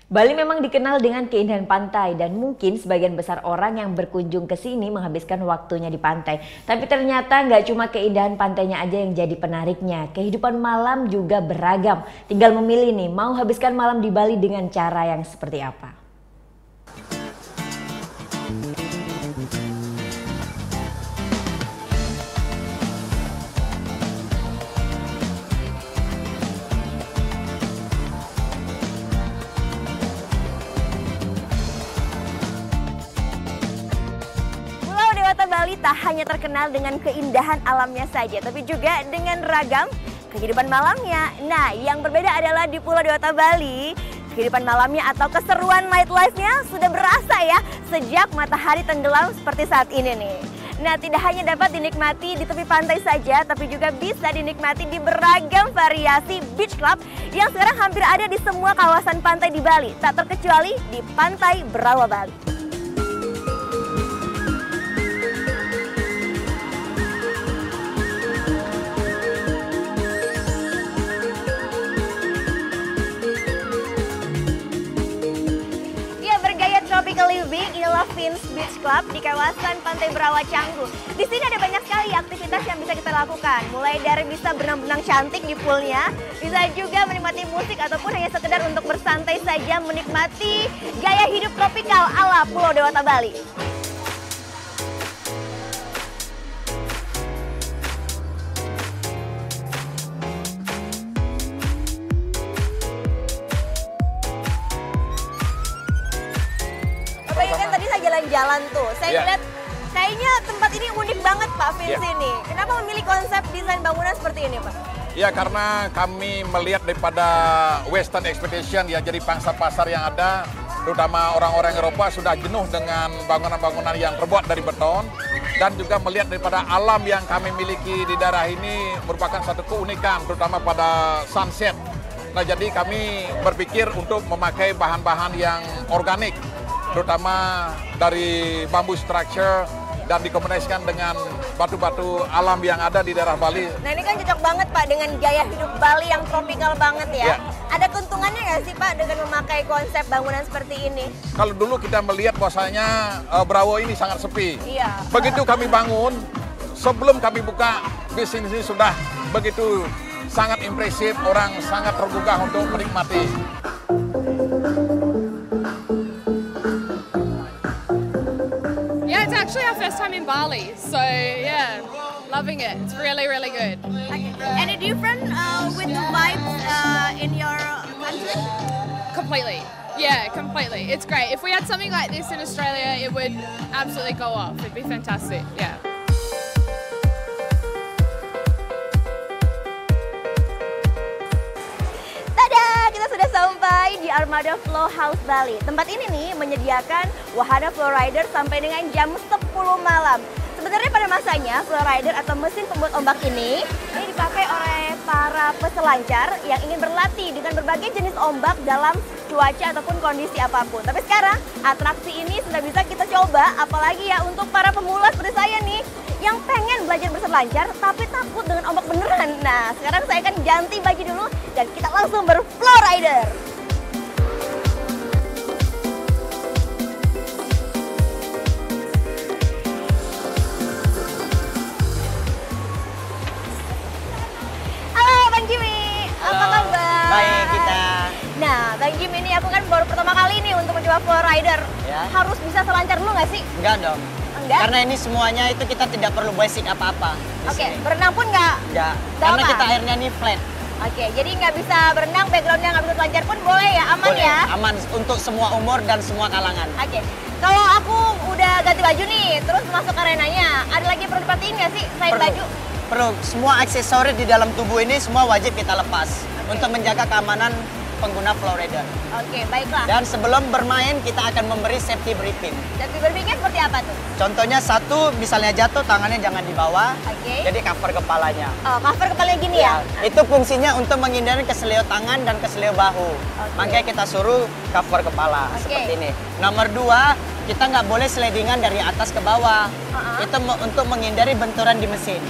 Bali memang dikenal dengan keindahan pantai dan mungkin sebagian besar orang yang berkunjung ke sini menghabiskan waktunya di pantai. Tapi ternyata nggak cuma keindahan pantainya aja yang jadi penariknya. Kehidupan malam juga beragam. Tinggal memilih nih, mau habiskan malam di Bali dengan cara yang seperti apa. Bali tak hanya terkenal dengan keindahan alamnya saja, tapi juga dengan ragam kehidupan malamnya. Nah, yang berbeda adalah di Pulau Dewata Bali, kehidupan malamnya atau keseruan nightlife-nya sudah berasa ya sejak matahari tenggelam seperti saat ini nih. Nah, tidak hanya dapat dinikmati di tepi pantai saja, tapi juga bisa dinikmati di beragam variasi beach club yang sekarang hampir ada di semua kawasan pantai di Bali, tak terkecuali di Pantai Berawa Bali. Tropical Living, inilah Fins Beach Club di kawasan Pantai Berawa Canggu. Di sini ada banyak sekali aktivitas yang bisa kita lakukan. Mulai dari bisa berenang-benang cantik di poolnya, bisa juga menikmati musik ataupun hanya sekedar untuk bersantai saja menikmati gaya hidup tropikal ala Pulau Dewata Bali. Jalan tuh, saya lihat kayaknya tempat ini unik banget Pak Fins ini. Kenapa memilih konsep desain bangunan seperti ini Pak? Ya, karena kami melihat daripada Western Expectation ya, jadi pangsa pasar yang ada, terutama orang-orang Eropa sudah jenuh dengan bangunan-bangunan yang terbuat dari beton, dan juga melihat daripada alam yang kami miliki di daerah ini merupakan satu keunikan, terutama pada sunset. Nah, jadi kami berpikir untuk memakai bahan-bahan yang organik, terutama dari bambu structure dan dikombinasikan dengan batu-batu alam yang ada di daerah Bali. Nah, ini kan cocok banget Pak dengan gaya hidup Bali yang tropikal banget ya. Ada keuntungannya nggak sih Pak dengan memakai konsep bangunan seperti ini? Kalau dulu kita melihat bahwasanya Berawa ini sangat sepi. Begitu kami bangun, sebelum kami buka bisnis ini sudah begitu sangat impresif, orang sangat tergugah untuk menikmati. It's actually our first time in Bali, so yeah, loving it. It's really, really good. Okay. Any different with the vibes in your country? Completely. Yeah, completely. It's great. If we had something like this in Australia, it would absolutely go off. It'd be fantastic. Yeah. Sampai di Armada Flow House Bali. Tempat ini nih menyediakan wahana flow rider sampai dengan jam 10 malam. Sebenarnya pada masanya flow rider atau mesin pembuat ombak ini dipakai oleh para peselancar yang ingin berlatih dengan berbagai jenis ombak dalam cuaca ataupun kondisi apapun. Tapi sekarang atraksi ini sudah bisa kita coba, apalagi ya untuk para pemula seperti saya nih yang pengen belajar berselancar tapi takut dengan ombak beneran. Nah, sekarang saya akan ganti baju dulu dan kita langsung berflow rider. Halo Bang Jimmy, apa kabar? Baik kita. Nah, Bang Jimmy ini aku kan baru pertama kali nih untuk mencoba flow rider. Harus bisa selancar dulu nggak sih? Enggak dong. Karena ini semuanya itu kita tidak perlu basic apa-apa. Oke, berenang pun nggak? Nggak, karena kita airnya ini flat. Oke, jadi nggak bisa berenang, backgroundnya nggak bisa selancar pun boleh ya, aman boleh, ya? Aman untuk semua umur dan semua kalangan. Oke, kalau aku udah ganti baju nih, terus masuk arenanya, ada lagi yang perlu diperhatiin nggak sih selain baju? Perlu, semua aksesoris di dalam tubuh ini semua wajib kita lepas untuk menjaga keamanan pengguna flow rider. Oke, baiklah. Dan sebelum bermain kita akan memberi safety briefing. Safety briefingnya seperti apa tuh? Contohnya satu, misalnya jatuh tangannya jangan di bawah, jadi cover kepalanya. Oh, cover kepalanya gini ya? Itu fungsinya untuk menghindari keselio tangan dan keselio bahu. Makanya kita suruh cover kepala seperti ini. Nomor dua, kita nggak boleh slidingan dari atas ke bawah. Itu untuk menghindari benturan di mesin.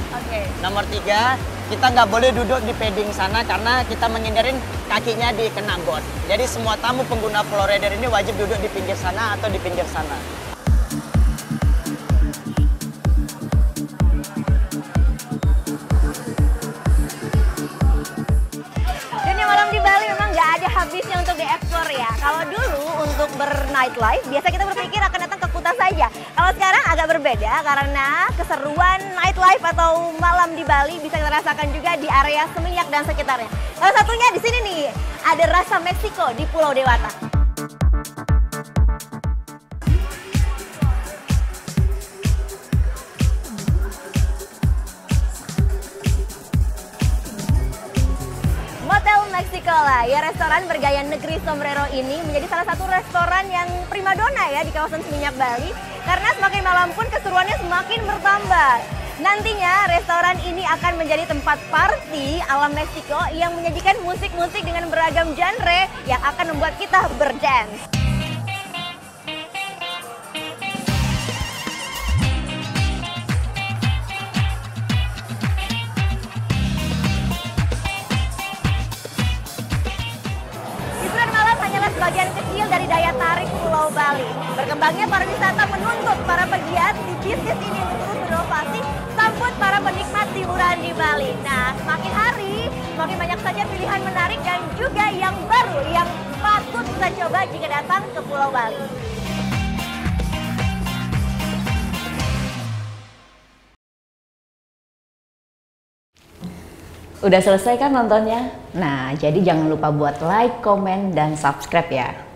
Nomor tiga, kita nggak boleh duduk di padding sana karena kita menghindarin kakinya dikena got. Jadi semua tamu pengguna Flowrider ini wajib duduk di pinggir sana atau di pinggir sana. Dunia malam di Bali memang nggak ada habisnya untuk dieksplor ya. Kalau dulu untuk ber-nightlife, biasa kita berpikir akan datang ke Kuta saja. Kalau sekarang agak berbeda karena keseruan nightlife atau malam di Bali bisa kita rasakan juga di area Seminyak dan sekitarnya. Salah satunya di sini nih, ada Rasa Meksiko di Pulau Dewata. Motel Meksiko lah, ya restoran bergaya negeri sombrero ini menjadi salah satu restoran yang primadona ya di kawasan Seminyak Bali. Karena semakin malam pun keseruannya semakin bertambah. Nantinya restoran ini akan menjadi tempat party ala Meksiko yang menyajikan musik-musik dengan beragam genre yang akan membuat kita berdance. Hiburan malam hanyalah sebagian kecil dari daya tarik Pulau Bali. Berkembangnya pariwisata menuntut para pegiat di bisnis ini untuk terus berinovasi sambut para penikmat hiburan di Bali. Nah, semakin hari, semakin banyak saja pilihan menarik dan juga yang baru yang patut kita coba jika datang ke Pulau Bali. Udah selesai kan nontonnya? Nah, jadi jangan lupa buat like, komen, dan subscribe ya.